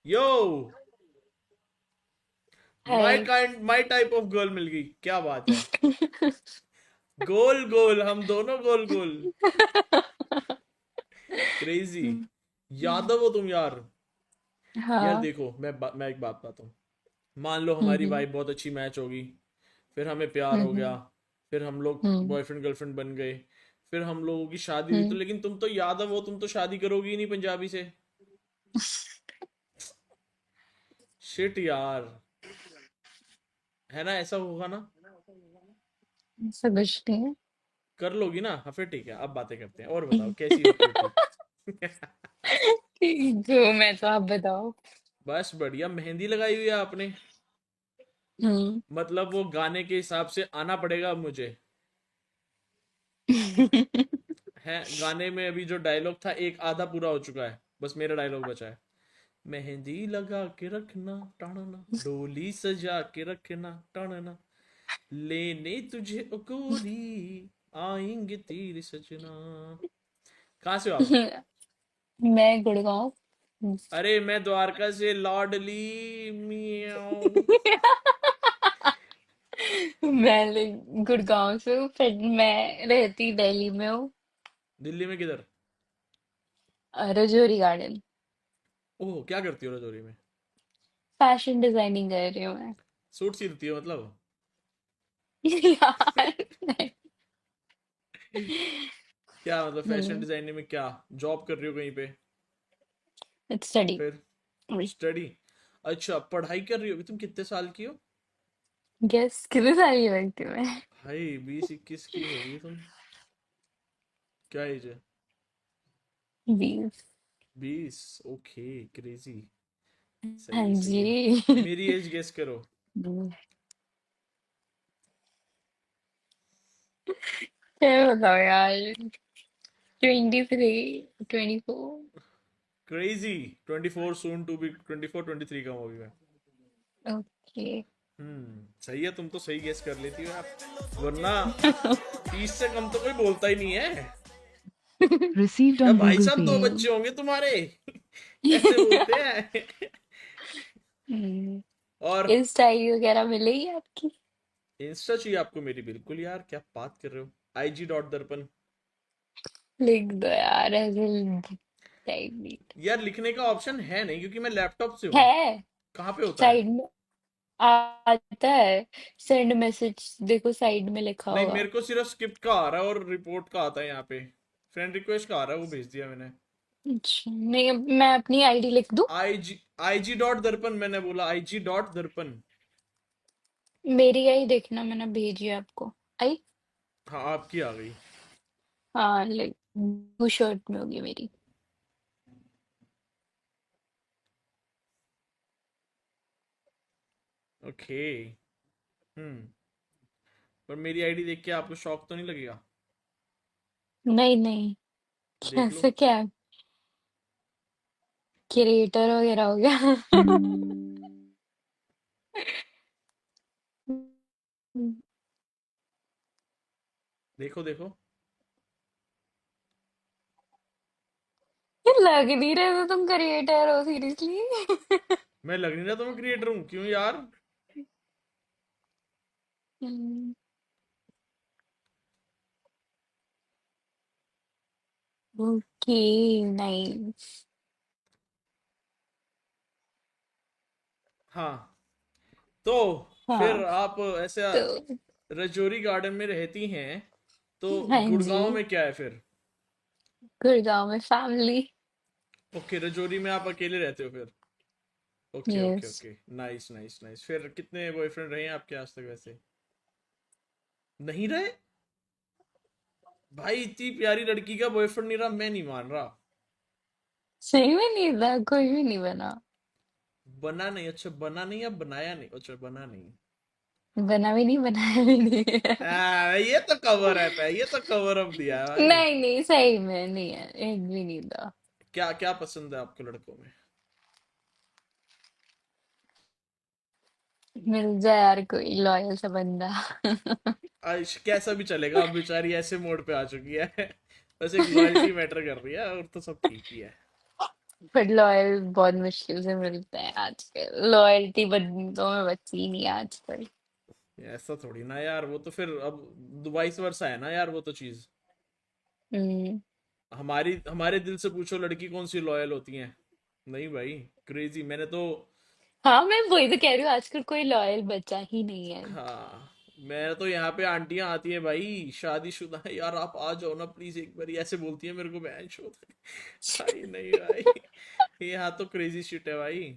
Yo, hi. My type of girl मिल गई, क्या बात है। गोल गोल, हम दोनों गोल गोल। क्रेजी। यादव हो तुम यार। यार हाँ। देखो, मैं एक बात बताता हूँ। मान लो हमारी हम्म। वाइब बहुत अच्छी मैच होगी, फिर हमें प्यार हो गया, हम्म। फिर हम लोग हम्म। बॉयफ्रेंड गर्लफ्रेंड बन गए, फिर हम लोगों की शादी हुई, तो हम्म। लेकिन तुम तो यादव हो, तुम तो शादी करोगी ही नहीं पंजाबी से। शिट यार। है ना, ऐसा होगा ना। ऐसा कुछ नहीं है। कर लोगी ना, हाँ फिर ठीक है, अब बातें करते हैं। और बताओ कैसी हो क्यूटी। ठीक हूँ मैं तो, आप बताओ। बस बढ़िया, मेहंदी लगाई हुई है आपने। हम्म। मतलब वो गाने के हिसाब से आना पड़ेगा अब मुझे। है, गाने में अभी जो डायलॉग था एक आधा पूरा हो चुका है, बस मेरा डायलॉग बचा है। मेहंदी लगा के रखना टाणना, डोली सजा के रखना टाणना, लेने तुझे ओ गोरी, आएंगे तेरे सजना। कहाँ से हो आप। मैं गुड़गांव। अरे मैं द्वारका से लाडली मियाओ। गुड़गांव से हूँ, फिर मैं रहती दिल्ली में हूँ। दिल्ली में किधर। रजौरी गार्डन। ओह, क्या करती हो रजौरी में। फैशन डिजाइनिंग कर रही हूँ मैं। सूट सिलती हो मतलब। यार नहीं। क्या मतलब, फैशन डिजाइनिंग में क्या जॉब कर रही हो कहीं पे। स्टडी। फिर स्टडी। अच्छा, पढ़ाई कर रही हो। अभी तुम कितने साल की हो। गेस कितने सारी लगती हूँ मैं। भाई 20-21 की होगी तुम। क्या एज है। 20। 20। Okay, crazy. हाँ सही है सही है। जी। मेरी एज गेस करो। क्या बताओ यार। 23, 24। क्रेजी। 24, सून टू बी 24, 23 का मूवी में। ओके। सही है, तुम तो सही गेस कर लेती हो यार, वरना 30 से कम तो कोई बोलता ही नहीं है। Received क्या on भाई Google साहब, Pay. दो बच्चे होंगे तुम्हारे। ऐसे बोलते हैं। और इस डायरी वगैरह मिलेगी आपकी? इंस्टा चाहिए आपको मेरी, बिल्कुल यार, क्या बात कर रहे हो। IG.दर्पण। लिख दो यार, ऐसे टाइप नहीं। यार लिखने का ऑप्शन है नहीं, क्योंकि मैं लैपटॉप से हूँ। है, कहाँ पे होता है। साइड में आता है। सेंड मैसेज देखो, साइड में लिखा नहीं, होगा। मेरे को सिर्फ स्क्रिप्ट का आ रहा है और रिपोर्ट का आता है यहाँ पे। फ्रेंड रिक्वेस्ट का आ रहा है, वो भेज दिया मैंने। अच्छा नहीं, मैं अपनी आईडी लिख दूं? IG.दर्पण, मैंने बोला IG.दर्पण। मेरी आई देखना, मैंने भेजी है आपको। आई। हाँ, आपकी आ गई। हाँ, लाइक ब्लू शर्ट में होगी मेरी। ओके। हम्म। पर मेरी आईडी देख के आपको शौक तो नहीं लगेगा। नहीं नहीं, देख लो। कैसे क्या, क्रिएटर वगैरह हो गया? देखो देखो। ये लग नहीं रहे तो तुम क्रिएटर हो, सीरियसली। मैं लग नहीं रहा तो मैं क्रिएटर हूँ, क्यों यार। Okay, nice. हाँ, तो फिर हाँ आप ऐसे तो, रजौरी गार्डन में रहती हैं, तो हाँ जी, गुड़गांव में क्या है फिर। गुड़गांव में फैमिली। ओके, रजौरी में आप अकेले रहते हो फिर। Okay okay yes. Okay. Nice nice nice. फिर कितने बॉयफ्रेंड रहे हैं आपके आज तक वैसे। नहीं रहे। भाई इतनी प्यारी लड़की का बॉयफ्रेंड नहीं रहा, मैं नहीं मान रहा। सही में नहीं था, कोई भी नहीं बना। बना नहीं, अच्छा बना नहीं या बनाया नहीं, अच्छा बना नहीं। बना भी नहीं, बनाया भी नहीं। ये तो कवर है पे, ये तो कवर अप दिया है भाई। नहीं नहीं, सही में नहीं है, एक भी नहीं था। क्या क्या पसंद है आपको लड़कों में। मिल जाए यार कोई लॉयल सा बंदा। कैसा भी चलेगा, अब बेचारी ऐसे मोड पे आ चुकी है। बस एक लॉयल्टी मैटर कर रही है, और तो सब ठीक ही है। पर लॉयल बहुत मुश्किल से मिलते हैं आजकल। लॉयल्टी बंदों में बची ही नहीं है आजकल। ऐसा थोड़ी ना यार, वो तो फिर अब वाइस वर्सा है ना यार, वो तो चीज। हम्म। हमारी हमारे दिल से पूछो लड़की कौन सी लॉयल होती है? नहीं भाई, क्रेजी। मैंने तो, हाँ, मैं वही तो कह रही हूँ, आजकल कोई लॉयल बचा ही नहीं है। हाँ, मैं तो यहाँ पे आंटियां आती हैं भाई, शादीशुदा है यार, आप आ जाओ ना प्लीज एक बार, ऐसे बोलती है मेरे को, बहन चोद। भाई नहीं भाई, यहाँ तो क्रेजी शिट है भाई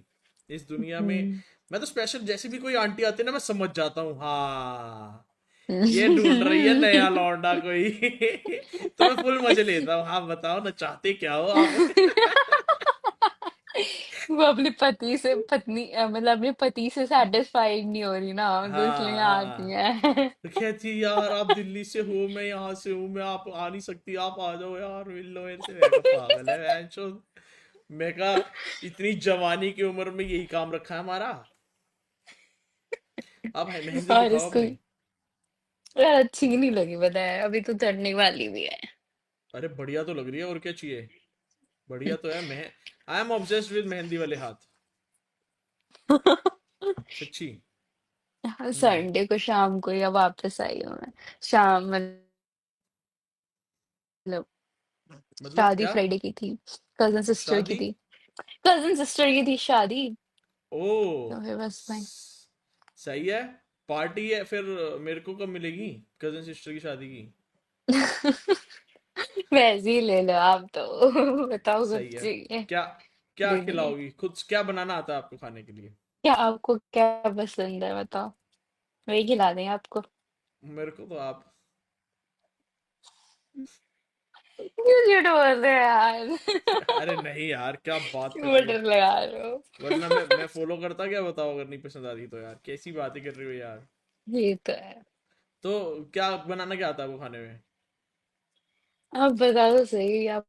इस दुनिया में। हम्म। मैं तो स्पेशल जैसे भी कोई आंटी आती है ना, मैं समझ जाता हूँ, हाँ ये ढूंढ रही है नया लौंडा कोई। तो मैं फुल मजे लेता हूँ, हाँ बताओ ना चाहते क्या हो आप। वो अपने पति से मतलब अपने पति से सेटिस्फाइड नहीं हो रही ना, तो इसलिए हाँ आती हाँ, है। तो कहती यार आप दिल्ली से हो, मैं यहाँ से हूँ, मैं आप आ नहीं सकती, आप आ जाओ यार मिल लो मेरे से। मैं कहा पागल है बहनचोद। मैं कहा इतनी जवानी की उम्र में यही काम रखा है हमारा। अब है मेहंदी और दिखाओ इसको अपनी। यार अच्छी नहीं लगी, पता है, अभी तो चढ़ने वाली भी है। अरे बढ़िया तो लग रही है, और क्या चाहिए। बढ़िया तो है। मैं I am obsessed with mehndi वाले हाथ, सच्ची। हम्म। संडे को शाम को या वापस आई हूँ मैं। शाम मतलब मतलब शादी क्या? फ्राइडे की थी, कजन सिस्टर की शादी? थी। कजन सिस्टर की थी शादी। ओ, तो फिर बस भाई। सही है। पार्टी है फिर, मेरे को कब मिलेगी कजन सिस्टर की शादी की? वैसे ही ले लो आप तो। बताओ कुछ सही है। चाहिए, क्या? क्या दे देंगे। खिलाओगी? खुद क्या बनाना आता है आपको खाने के लिए? क्या आपको क्या पसंद है बताओ, वही खिला देंगे आपको। मेरे को तो आप। क्यों झूठ बोल रहे हो यार? अरे नहीं यार, क्या बात कर क्यों रही हो। डर लगा रहे हो? वरना मैं फॉलो करता क्या, बताओ अगर नहीं पसंद आती तो, यार कैसी बातें कर रही हो यार। ये तो है। तो क्या बनाना क्या आता है वो खाने में? आप बता दो सही, आप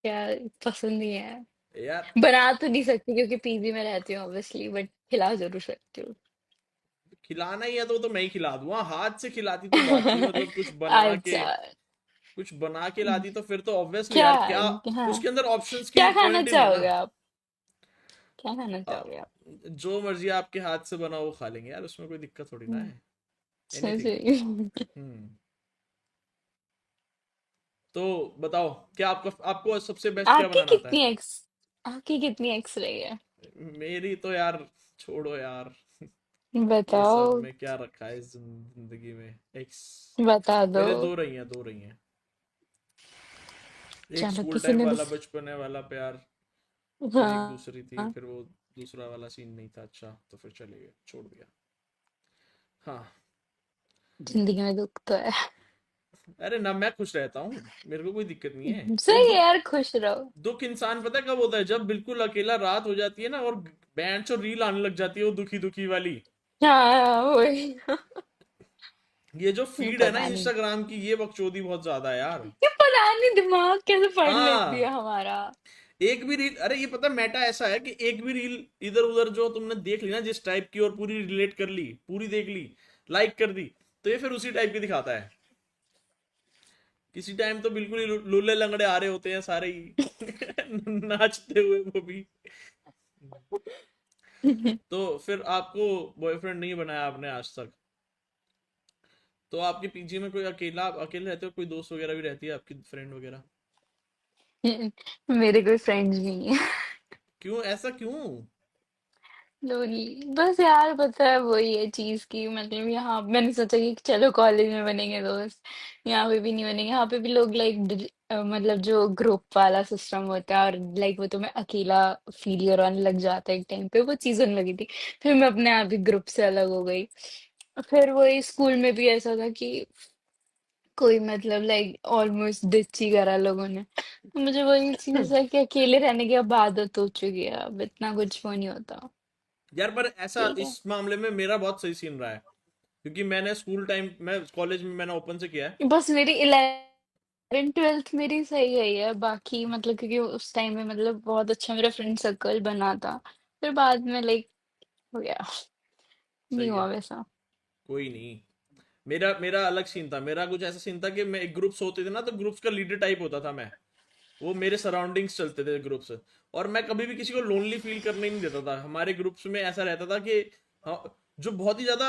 क्या पसंद ही है। यार बना तो नहीं सकती क्योंकि पीजी में रहती हूँ ऑब्वियसली, बट खिला जरूर सकती हूँ। खिलाना ही है तो मैं ही खिला दूंगा, हाथ से खिलाती तो बात थी, मतलब कुछ बना के, अच्छा। कुछ बना के लाती तो फिर तो ऑब्वियसली क्या? यार, क्या हाँ, उसके अंदर ऑप्शंस की क्या खाना पॉइंट ही नहीं है ना। चाहोगे आप? क्या खाना आ, चाहोगे आप? जो मर्जी आपके हाथ से बना वो खा लेंगे यार, उसमें कोई दिक्कत थोड़ी ना है। एनीथिंग। सही। हम्म। तो बताओ, क्या आपको आपको सबसे बेस्ट क्या आपकी बनाना आता कितनी है? एक्स आपकी कितनी एक्स रही है? मेरी तो यार, छोड़ो यार, ये सब बताओ। में क्या रखा है इस जिंदगी में एक्स। बता दो। मेरे दो रही हैं, दो रही हैं। एक चलो स्कूल किसी टाइम ने वाला बचपने वाला प्यार, फिर एक दूसरी थी, हाँ। फिर वो दूसरा वाला सीन नहीं था अच्छा, तो फिर चले गए, छोड़ दिया। हाँ। जिंदगी में दुख तो है। अरे ना, मैं खुश रहता हूँ, मेरे को कोई दिक्कत नहीं है। वो सही है दुख, यार, खुश रहो। दुख इंसान पता है कब होता है, जब बिल्कुल अकेला रात हो जाती है ना, और बैंड और रील आने लग जाती है वो दुखी दुखी वाली। हाँ वही। ये जो फीड है ना पता नहीं, इंस्टाग्राम की, ये बकचोदी बहुत ज्यादा है यार। ये पता नहीं दिमाग कैसे पढ़ लेती है हाँ, हमारा। एक भी रील, अरे ये पता है मेटा ऐसा है कि एक भी रील इधर उधर जो तुमने देख ली ना जिस टाइप की, और पूरी रिलेट कर ली, पूरी देख ली, लाइक कर दी, तो ये फिर उसी टाइप की दिखाता है। किसी टाइम तो बिल्कुल ही लूले लंगड़े आ रहे होते हैं सारे ही, नाचते हुए वो भी। तो फिर आपको बॉयफ्रेंड नहीं बनाया आपने आज तक? तो आपके पीजी में कोई अकेला, आप अकेले रहते हो, कोई दोस्त वगैरह भी रहती है आपकी, फ्रेंड वगैरह? मेरे कोई फ्रेंड्स नहीं है। क्यों, ऐसा क्यों? लोनली बस यार, पता है वही है चीज की, मतलब यहाँ मैंने सोचा कि चलो कॉलेज में बनेंगे दोस्त, यहाँ पे भी नहीं बनेंगे। यहाँ पे भी लोग लाइक मतलब जो ग्रुप वाला सिस्टम होता है, और लाइक वो तुम्हें अकेला फील करवाने लग जाता है एक टाइम पे, वो चीज होने लगी थी। फिर मैं अपने आप ही ग्रुप से अलग हो गई। फिर वही स्कूल में भी ऐसा था कि कोई मतलब लाइक ऑलमोस्ट डिच ही करा लोगों ने। तो मुझे वही चीज है कि अकेले रहने की अब आदत हो चुकी है, अब इतना कुछ वो नहीं होता। यार पर ऐसा ठीक इस है। मामले में मेरा बहुत सही सीन रहा है, क्योंकि मैंने स्कूल टाइम, मैं कॉलेज में मैंने ओपन से किया है। बस मेरी 11th 12th मेरी सही गई है, बाकी मतलब क्योंकि उस टाइम में मतलब बहुत अच्छा मेरा फ्रेंड सर्कल बना था। फिर बाद में लाइक हो गया, नहीं सही हुआ है, वैसा। कोई नहीं। मेरा मेरा अलग सीन था, मेरा कुछ ऐसा सीन था कि मैं, एक ग्रुप्स होते थे ना, तो ग्रुप्स का लीडर टाइप होता था मैं, वो मेरे सराउंडिंग्स चलते थे ग्रुप्स। और मैं कभी भी किसी को लोनली फील करने नहीं देता था। हमारे ग्रुप्स में ऐसा रहता था कि जो बहुत ही ज्यादा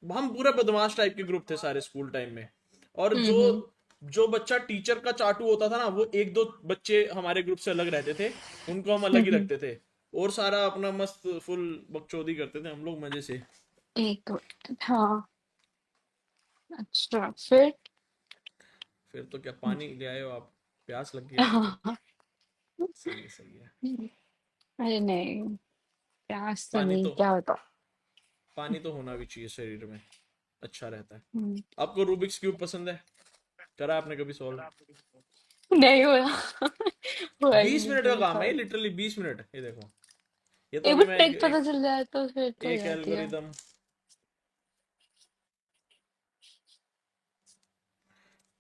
हम पूरे बदमाश टाइप के ग्रुप थे सारे स्कूल टाइम में। और जो हम्म जो बच्चा टीचर का चाटू होता था ना, वो एक दो बच्चे हमारे ग्रुप से अलग रहते थे, उनको हम अलग ही हम्म रखते थे। और सारा अपना मस्त फुल बकचोदी करते थे हम लोग मजे से। एक मिनट, हाँ। अच्छा, फिर? फिर तो क्या, पानी ले आए हो आप? प्यास लग गई आपको? हाँ। सही है सही है। अरे नहीं, प्यास तो पानी नहीं, तो क्या होता। पानी तो होना भी चाहिए शरीर में, अच्छा रहता है। हम्म, आपको रूबिक्स क्यूब पसंद है? करा आपने कभी सॉल्व? नहीं हुआ। हुआ ही 20 मिनट का नहीं काम है ये, सॉरी। Literally 20 minute. ये देखो, ये तो एक अभी बार मैं ट्रिक पता चल जाए तो फिर तो हो एक जाती है। Algorithm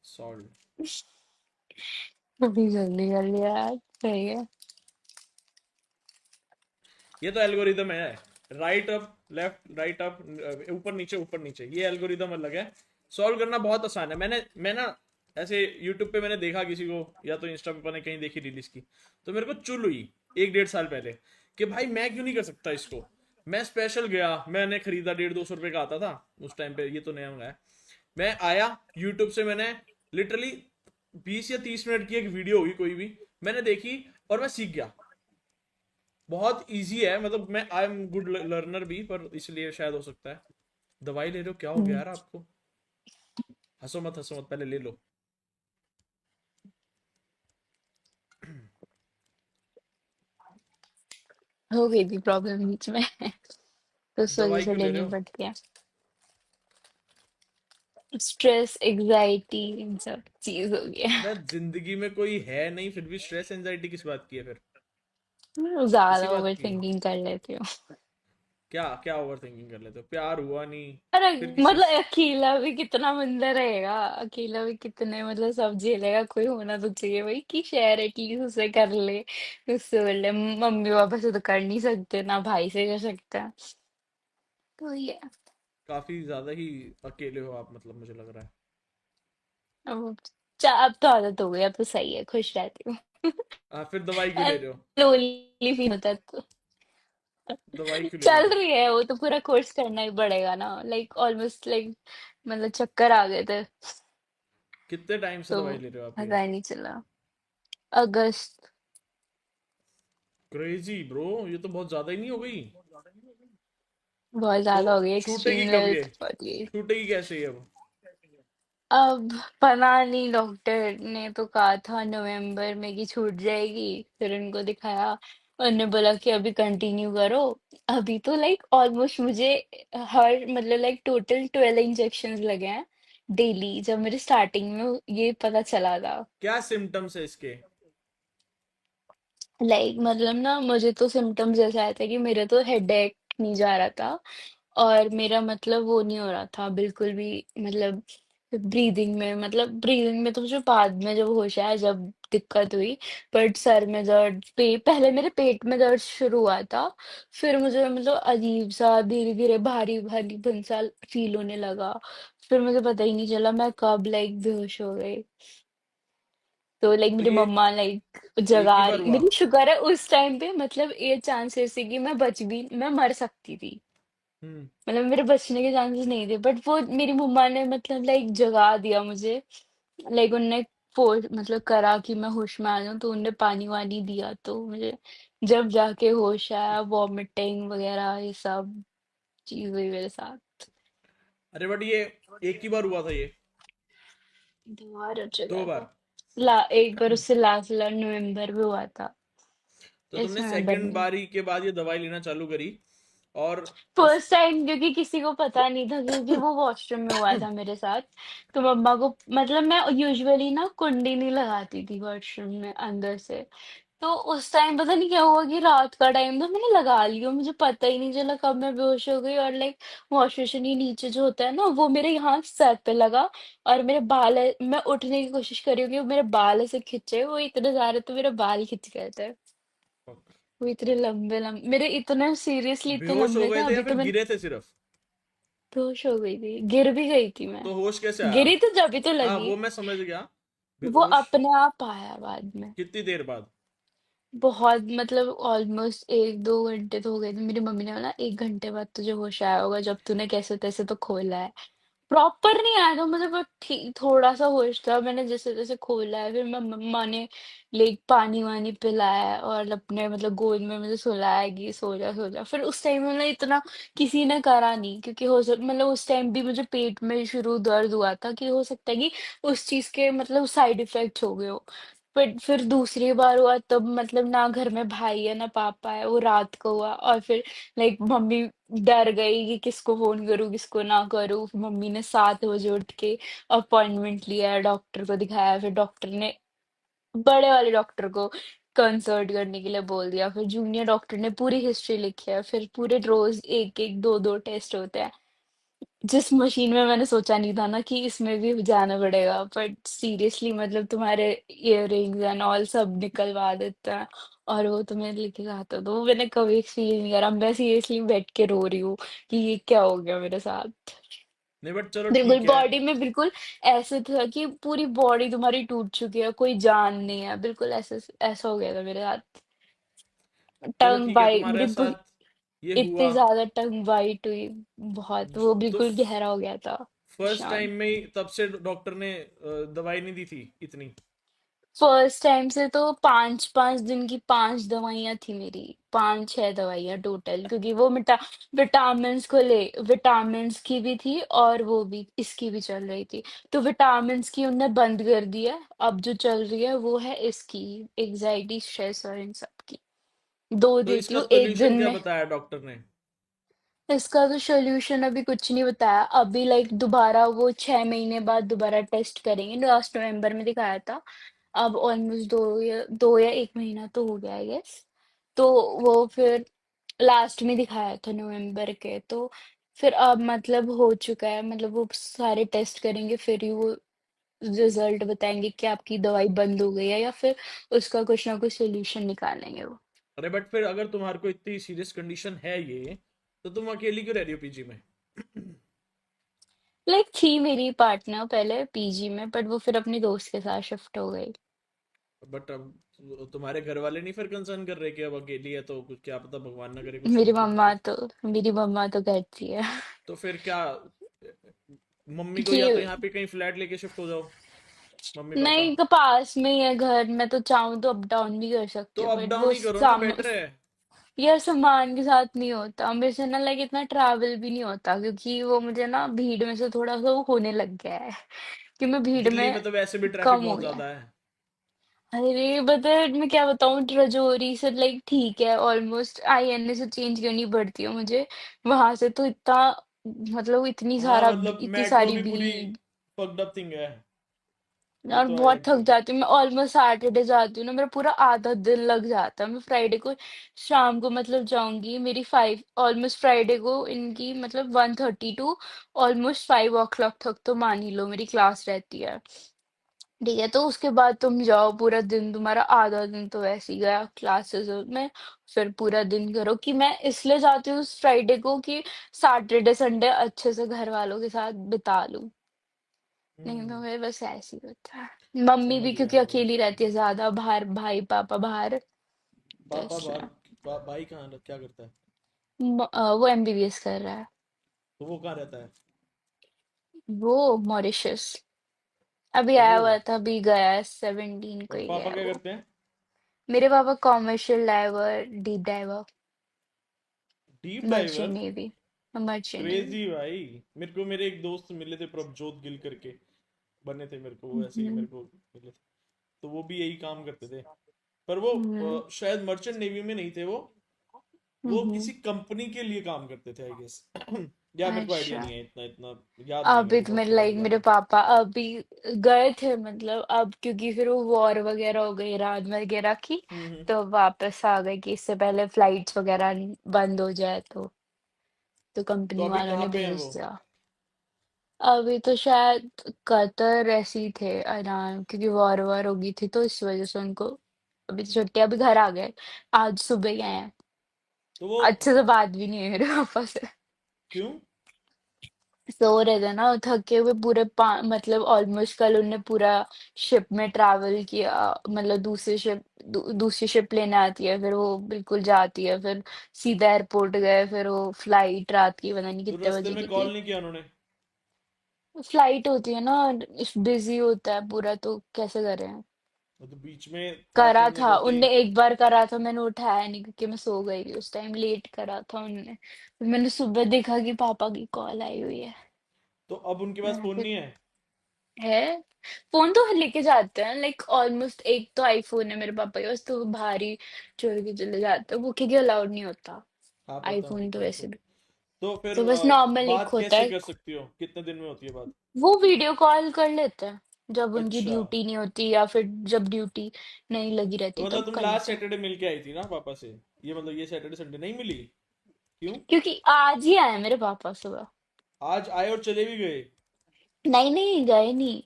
solve. अभी जल्दी कर लिया यार, सही है। ये तो एल्गोरिदम है, right up left right up, ऊपर नीचे, ये एल्गोरिदम अलग है। सॉल्व करना बहुत आसान है। मैं ना ऐसे यूट्यूब पे मैंने देखा किसी को, या तो इंस्टा पे मैंने कहीं देखी रील्स की, तो मेरे को चुल हुई 1 1.5 साल पहले कि भाई मैं क्यों नहीं कर सकता इसको। मैं स्पेशल गया, मैंने खरीदा, 150 200 रुपए का आता था उस टाइम पे, ये तो नया मंगाया। मैं आया यूट्यूब से, मैंने लिटरली 20 या 30 मिनट की एक वीडियो हुई कोई भी, मैंने देखी और मैं सीख गया। बहुत इजी है, मतलब मैं आई एम गुड लर्नर भी, पर इसलिए शायद हो सकता है। दवाई ले रहे हो? क्या हो गया हम्म, यार आपको? हंसो मत, पहले ले लो। हो गई थी प्रॉब्लम बीच में। तो उस वजह दवाई से क्यों ले रहे लेनी हो? पड़ती है। स्ट्रेस, एग्जाइटी, इन सब चीज हो गया। अबे जिंदगी में कोई है नहीं, फिर भी स्ट्रेस एंजाइटी किस बात की है फिर? इसी ज्यादा बात ओवर की है। थिंकिंग कर लेती हूँ। क्या क्या ओवर थिंकिंग कर लेते हो? प्यार हुआ नहीं? अरे फिर किसे? मतलब अकेला भी कितना बंदा रहेगा, अकेला भी कितने मतलब सब झेलेगा, कोई होना तो चाहिए भाई कि शेयर एटलीस्ट उससे कर ले। उससे बोल ले, मम्मी पापा से तो कर नहीं सकते ना, भाई से कर सकते हैं। तो ये काफी ज्यादा ही अकेले हो आप, मतलब मुझे लग रहा है। अब अब तो आदत हो गई, अब तो सही है, खुश रहती हूँ। फिर दवाई क्यों ले रहे हो? लोनली फील होता है तो दवाई क्यों ले रहे हो चल फिर? रही है, वो तो पूरा कोर्स करना ही पड़ेगा ना, लाइक ऑलमोस्ट लाइक मतलब चक्कर आ गए थे। कितने टाइम से तो दवाई ले रहे हो आप ये? पता ही नहीं चला। अगस्त। क्रेजी ब्रो, ये तो बहुत ज्यादा ही नहीं हो गई? बहुत तो ज्यादा हो गई, छूटेगी एक्सट्रीम कब लेवल ये? पे पहुंच गई। छूटेगी कैसे ये अब? अब पता नहीं, डॉक्टर ने तो कहा था नवंबर में कि छूट जाएगी। फिर उनको दिखाया, उन्होंने बोला कि अभी कंटिन्यू करो। अभी तो लाइक ऑलमोस्ट मुझे हर मतलब लाइक टोटल 12 इंजेक्शंस लगे हैं डेली, जब मेरे स्टार्टिंग में ये पता चला था। क्या सिम्टम्स है इसके? लाइक मतलब ना, मुझे तो सिम्टम्स ऐसा आया था कि मेरे तो हेडेक नहीं जा रहा था, और मेरा मतलब वो नहीं हो रहा था बिल्कुल भी, मतलब ब्रीदिंग में तो मुझे बाद में जब होश आया, जब दिक्कत हुई। बट सर में दर्द, पहले मेरे पेट में दर्द शुरू हुआ था। फिर मुझे मतलब अजीब सा धीरे धीरे भारी भारी सा फील होने लगा। फिर मुझे पता ही नहीं चला मैं कब लाइक बेहोश हो गई। तो लाइक तो मेरी ये मम्मा लाइक एक जगा ही बार रही, हुआ? मेरी शुक्र है उस टाइम पे, मतलब ये चांसेस थी कि मैं मर सकती थी। हम्म। मतलब मेरे बचने के चांसेस नहीं थे, बट वो मेरी मम्मा ने मतलब लाइक जगा दिया मुझे। लाइक उनने फोर्स मतलब करा कि मैं होश में आ जाऊं, तो उनने पानी वानी दिया तो मुझे जब जाके होश आया, वॉमिटिंग वगैरह ये सब चीज हुई मेरे साथ। अरे बट ये एक ही बार हुआ था ये? 2 बार हो चुका 2 बार? था। एक बार उससे लास्ट नवंबर में हुआ था, तो इस तुमने नवंबर सेकंड में। बारी के बाद ये दवाई लेना चालू करी, और उस फर्स्ट टाइम क्योंकि किसी को पता नहीं था, क्योंकि वो वॉशरूम में हुआ था मेरे साथ। तो मम्मा को मतलब मैं यूजुअली ना कुंडी नहीं लगाती थी वॉशरूम में अंदर से। तो उस टाइम पता नहीं क्या हुआ कि रात का टाइम था, मैंने लगा लिया, मुझे पता ही नहीं चला कब मैं बेहोश हो गई। और लाइक वॉश बेसिन के नीचे जो होता है ना, वो मेरे यहाँ सर पे लगा। और मेरे बाल मैं उठने की कोशिश कर रही हूँ कि मेरे बाल ऐसे खिंचे, वो इतने जा रहे तो मेरे बाल खिंच गए थे। वो इतने लंबे लंबे मेरे, इतने सीरियसली इतने बेहोश हो लंबे थे, गए थे या अभी फिर तो मैं गिरे थे सिर्फ? बेहोश हो गई थी, गिर भी गई थी मैं। तो होश कैसे आया? गिरी तो जब भी तो हाँ लगी। वो मैं समझ गया। वो बेहोश अपने आप आया बाद में। कितनी देर बाद? बहुत मतलब ऑलमोस्ट 1-2 घंटे तो हो गए थे। मेरी मम्मी ने बोला 1 घंटे बाद तुझे होश आया होगा जब तूने कैसे तैसे तो खोला है। प्रॉपर नहीं आया था मुझे, बट ठीक थोड़ा सा होश था। मैंने जैसे तैसे खोला है, फिर मम्मा ने लाइक पानी वानी पिलाया और अपने मतलब गोद में मुझे सुलाया कि सो जा। फिर उस टाइम में ना इतना किसी ने करा नहीं, क्योंकि मतलब उस टाइम भी मुझे पेट में शुरू दर्द हुआ था कि हो सकता है कि उस चीज के मतलब साइड इफेक्ट्स हो गए हो। बट फिर दूसरी बार हुआ तब मतलब ना घर में भाई है ना पापा है, वो रात को हुआ। और फिर लाइक मम्मी डर गई कि किसको फोन करूँ किसको ना करूँ। फिर मम्मी ने 7 बजे उठ के अपॉइंटमेंट लिया, डॉक्टर को दिखाया। फिर डॉक्टर ने बड़े वाले डॉक्टर को कंसल्ट करने के लिए बोल दिया। फिर जूनियर डॉक्टर ने पूरी हिस्ट्री लिखी है। फिर पूरे रोज एक एक दो दो टेस्ट होते हैं, जिस मशीन में मैंने सोचा नहीं था ना कि इसमें भी जाना पड़ेगा। बट सीरियसली मतलब तुम्हारे इयररिंग्स एंड ऑल सब निकलवा देता है और वो तुम्हें लेके जाता है। तो वो मैंने कभी एक्सपीरियंस नहीं करा। मैं सीरियसली बैठ के रो रही हूँ कि ये क्या हो गया मेरे साथ। नहीं बट चलो बिल्कुल ठीक है। बॉडी में बिल्कुल ऐसे था कि पूरी बॉडी तुम्हारी टूट चुकी है, कोई जान नहीं है, बिल्कुल ऐसे ऐसा हो गया था मेरे साथ। चलो टंग ठीक है, बाई तुम्हारे बिल्कुल, साथ ये इतनी हुआ। ज्यादा टंग बाइट हुई, बहुत वो तो बिल्कुल गहरा हो गया था फर्स्ट निशान। टाइम में ही तब से डॉक्टर ने दवाई नहीं दी थी इतनी? फर्स्ट टाइम से तो 5-5 दिन की 5 दवाइयाँ थी मेरी, 5-6 दवाइयाँ टोटल, क्योंकि वो विटामिन्स को ले, विटामिन्स की भी थी और वो भी इसकी भी चल रही थी। तो विटामिन्स की उनने बंद कर दी है, अब जो चल रही है वो है इसकी, एग्जाइटी स्ट्रेस और इन सब की। दो तो देती इसका हूँ एक सोल्यूशन दिन क्या में। बताया डॉक्टर ने? इसका तो सोल्यूशन अभी कुछ नहीं बताया। अभी लाइक दोबारा वो 6 महीने बाद दोबारा टेस्ट करेंगे। लास्ट नवंबर में दिखाया था, अब ऑलमोस्ट 2 या 1 महीना तो हो गया आई गेस। तो वो फिर लास्ट में दिखाया था नवंबर के, तो फिर अब मतलब हो चुका है, मतलब वो सारे टेस्ट करेंगे फिर ही वो रिजल्ट बताएंगे कि आपकी दवाई बंद हो गई है या फिर उसका कुछ ना कुछ सोल्यूशन निकालेंगे वो। अरे बट फिर अगर तुम्हारे को इतनी सीरियस कंडीशन है ये, तो तुम अकेली क्यों रह रही हो पीजी में? लाइक थी मेरी पार्टनर पहले पीजी में, बट वो फिर अपनी दोस्त के साथ शिफ्ट हो गई। बट अब तुम्हारे घर वाले नहीं फिर कंसर्न कर रहे कि अब अकेली है तो कुछ, क्या पता भगवान ना करे कुछ हो मेरी तो मम्मा फिर? तो मेरी मम्मा तो कहती है तो फिर क्या, मम्मी को कि या तो यहाँ पे कहीं फ्लैट लेके शिफ्ट हो जाओ, मम्मी पापा। नहीं, तो पास में ही है घर, मैं तो चाहूँ तो अप डाउन भी कर तो सकती हूँ, अप बट डाउन वो ही करो ना, बेटर है। यार सामान के साथ नहीं होता मेरे से ना, लाइक इतना ट्रैवल भी नहीं होता, क्योंकि वो मुझे ना भीड़ में से थोड़ा सा वो होने लग गया है कि मैं भीड़ दिल्ली में में तो वैसे भी ट्रैफिक कम हो बहुत गया। ज्यादा है। अरे बता, मैं क्या बताऊँ, रजौरी से लाइक ठीक है, ऑलमोस्ट आईएनए से चेंज करनी पड़ती है मुझे। वहां से तो इतना मतलब हाँ मतलब इतनी मेट्रो सारी भी पूरी भीड़। फक्ड अप थिंग है। वो और तो आई बहुत थक एग्री। जाती हूँ मैं, ऑलमोस्ट सैटरडे जाती हूँ ना, मेरा पूरा आधा दिन लग जाता है। मैं फ्राइडे को शाम को मतलब जाऊंगी, मेरी 5 ऑलमोस्ट फ्राइडे को इनकी मतलब 1:30 टू ऑलमोस्ट 5 o'clock तक तो मान ही लो मेरी क्लास रहती है। ठीक है, तो उसके बाद तुम जाओ, पूरा दिन तुम्हारा आधा दिन तो वैसे ही गया क्लासेस में। फिर पूरा दिन करो, कि मैं इसलिए जाती हूँ उस फ्राइडे को कि सैटरडे संडे अच्छे से घर वालों के साथ बिता लूं। नहीं तो हम्म। मेरे बस ऐसे ही होता है। मम्मी समझ भी गया क्योंकि मैं अकेली रहती है ज्यादा, बाहर भाई पापा बाहर, तो पापा बाहर। इसलिए भाई कहाँ क्या करता है? वो एमबीबीएस कर रहा है। तो वो कहाँ रहता है? वो मॉरिशस अभी आया ओह। हुआ था, अभी गया है 17 को और ही गया पापा है क्या वो। करते हैं? मेरे पापा commercial diver, deep diver, deep merchant diver. Navy, merchant navy. Crazy भाई। मेरे को मेरे एक दोस्त मिले थे प्रभजोत गिल करके, बने थे मेरे को वो, ऐसे ही मेरे को मिले थे। तो वो भी यही काम करते थे। पर वो हम्म शायद मर्चेंट नेवी में नहीं थे वो हम्म, किसी कंपनी के लिए काम करते थे आई गेस। या मेरे को आइडिया अच्छा। नहीं है, इतना इतना याद नहीं है मेरे अभी को, तो बहुत मेरे पुरानी लाइक बात मेरे है। पापा अभी गए थे, मतलब अब क्योंकि फिर वो वॉर वगैरह हो गई ईरान वगैरह की, हम्म। तो वापस आ गए कि इससे पहले फ्लाइट्स वगैरह बंद हो जाए, तो तो कंपनी अभी वालों कहाँ ने पे हैं भेज वो? दिया। अभी तो शायद कतर ऐसे ही थे ईरान, क्योंकि वॉर वॉर हो गई थी तो इस वजह से उनको अभी तो छुट्टी, अभी घर आ गए, आज सुबह ही आए हैं। तो वो अच्छे से बात भी नहीं है मेरे पापा से। क्यों? सो रहे थे ना थके हुए पूरे मतलब ऑलमोस्ट कल उनने पूरा शिप में ट्रैवल किया। मतलब दूसरी शिप लेने आती है, फिर वो बिल्कुल जाती है, फिर सीधा एयरपोर्ट गए, फिर वो फ्लाइट रात की पता नहीं तो कितने रास्ते बजे में की कॉल थी। नहीं किया उन्होंने? फ्लाइट होती है ना, बिजी होता है पूरा, तो कैसे करें। वो तो बीच में कॉल करा करने को था होती। उनने, एक बार करा था, मैंने उठाया नहीं क्योंकि मैं सो गई थी उस टाइम, लेट करा था उनने, फिर मैंने सुबह देखा कि पापा की कॉल आई हुई है। तो अब उनके पास मैंने फोन फिर नहीं है? है, फोन तो लेके जाते हैं, लाइक ऑलमोस्ट एक तो आईफोन है मेरे पापा के पास, तो वो बाहर ही छोड़ के चले जाते हैं, वो क्योंकि अलाउड नहीं होता हाँ पता है आईफोन तो मेरे को। वैसे भी। तो फिर तो बस नॉर्मल एक बात होता कैसे है, कर सकती हो? कितने दिन में होती है बात? वो वीडियो कॉल कर लेते हैं जब उनकी अच्छा। ड्यूटी नहीं होती, या फिर जब ड्यूटी नहीं लगी तो रहती मतलब तब तुम कर लास्ट लेते हैं। सैटरडे मिल के आई थी ना पापा से? ये मतलब ये सैटरडे संडे नहीं मिली? क्यों? क्योंकि आज ही आए मेरे पापा सुबह। आज आए और चले भी गए? नहीं नहीं, गए नहीं।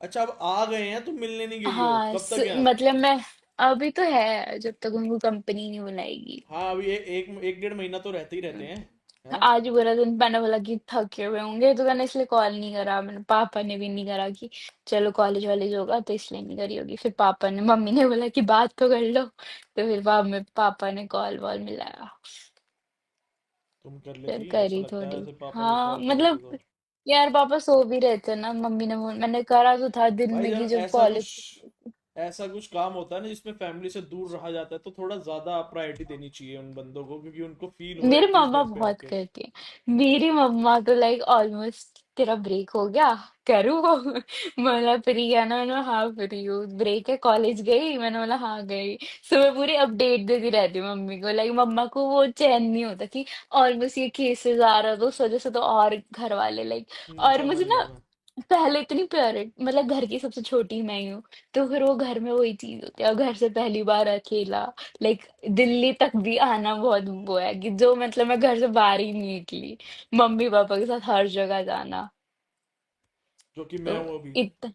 अच्छा, अब आ गए हैं, तुम मिलने नहीं गई हो? हाँ कब तक हैं आप? मतलब मैं अभी तो है, जब तक उनको कंपनी नहीं बुलाएगी। हाँ, अभी एक एक डेढ़ महीना तो रहते ही रहते हैं। हैं? आज पूरा दिन मैंने बोला कि थके हुए होंगे, तो मैंने इसलिए कॉल नहीं करा, मैंने पापा ने भी नहीं करा कि चलो कॉलेज वॉलेज होगा तो इसलिए नहीं करी होगी, फिर पापा ने मम्मी ने बोला कि बात तो कर लो, तो फिर पापा ने कॉल वॉल मिलाया, तुम कर फिर लेती, अच्छा करी लगता है थोड़ी। ऐसे पापा को हाँ कॉल कर देते मतलब तो। यार पापा सो भी रहे थे ना, मम्मी ने मैंने करा तो था दिन भाई में कि जब जब कॉलेज। ऐसा कुछ काम होता है ना जिसमें फैमिली से दूर रहा जाता है, तो थोड़ा ज्यादा प्रायोरिटी देनी चाहिए उन बंदों को, क्योंकि उनको फील हो मेरी एटलीस्ट मम्मा घर पे बहुत आके। करती है, मेरी मम्मा तो लाइक ऑलमोस्ट तेरा ब्रेक हो गया, करूँ वो बोला फ्री है ना, मैंने बोला, हाँ फ्री हूँ, ब्रेक है, कॉलेज गई, मैंने बोला हाँ गई। सुबह पूरी अपडेट देती रहती हूँ मम्मी को, लाइक मम्मा को वो चैन नहीं होता कि ऑलमोस्ट ये केसेस आ रहा, तो उस वजह से तो और घर वाले लाइक। और समझ मुझे गया ना मैं। पहले इतनी प्योरिटी, मतलब घर की सबसे छोटी मैं ही हूँ, तो फिर वो घर में वही चीज होती है, और घर से पहली बार अकेला, लाइक दिल्ली तक भी आना बहुत वो है कि जो मतलब मैं घर से बाहर ही नहीं निकली, मम्मी पापा के साथ हर जगह जाना। जो कि मैं तो हूं अभी। इत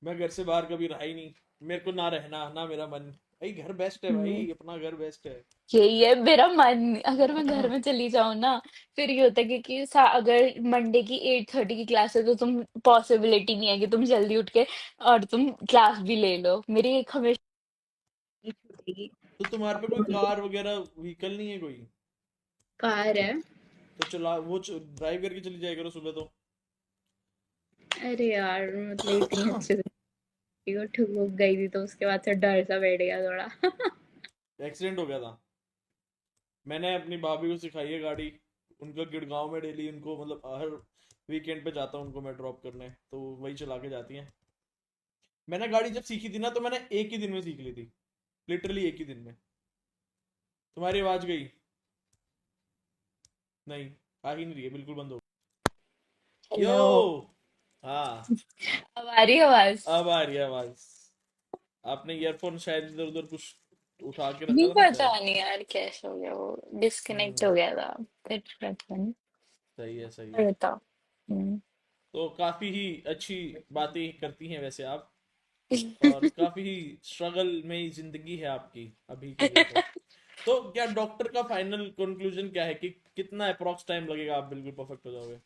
मैं घर से बाहर कभी रहा ही नहीं। मेरे को ना रहना ना मेरा मन। भाई घर बेस्ट है, भाई अपना घर बेस्ट है। यही है मेरा मन, अगर मैं घर में चली जाऊँ ना, फिर ये होता है क्योंकि अगर मंडे की 8:30 की क्लास है, तो तुम पॉसिबिलिटी नहीं है कि तुम जल्दी उठ के और तुम क्लास भी ले लो, मेरी एक हमेशा छुट्टी तो तुम्हारे पे कोई कार वगैरह व्हीकल नहीं है कोई? कार है। तो चला वो ड्राइव करके चली जाया करो सुबह तो। अरे यार मतलब इतनी अच्छी लड़की को ठुक गई थी, तो उसके बाद से डर सा बैठ गया थोड़ा। एक्सीडेंट हो गया था? मैंने अपनी भाभी को सिखाई है गाड़ी। उनका गिड़गांव में डेली उनको मतलब हर वीकेंड पे जाता हूँ उनको मैं ड्रॉप करने, तो वही चला के जाती हैं। मैंने गाड़ी जब सीखी थी ना, तो मैंने एक ही दिन में सीख ली थी। लिटरली एक ही दिन में। तुम्हारी आवाज गई? नहीं, आ ही नहीं रही है, बिल्कुल बंद हो गई। यो। हेलो, हाँ। अब आ रही है आवाज? अब आ रही है आवाज। आपने ईयरफोन शायद इधर उधर कुछ उठा के रखा नहीं था ना पता शायद। नहीं यार कैसे हो गया, वो डिस्कनेक्ट हम्म। हो गया था, फिर पता नहीं। सही है, सही है। और बताओ। हम्म। तो काफी ही अच्छी बातें करती हैं वैसे आप। और काफी ही स्ट्रगल में जिंदगी है आपकी अभी के लिए तो क्या डॉक्टर का फाइनल कंक्लूजन क्या है कि कितना अप्रोक्स टाइम लगेगा आप बिल्कुल परफेक्ट हो जाओगे?